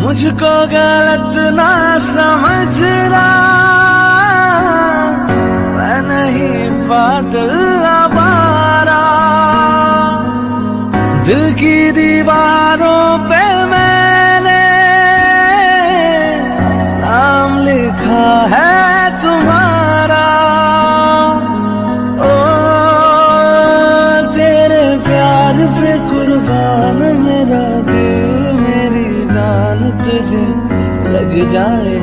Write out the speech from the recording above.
मुझको गलत ना समझना, मैं नहीं बादल आवारा। दिल की दीवारों पे मैंने नाम लिखा है तुम्हारा। ओ तेरे प्यार पे कुर्बान मेरा दिल, मेरी जान तुझे लग जाए।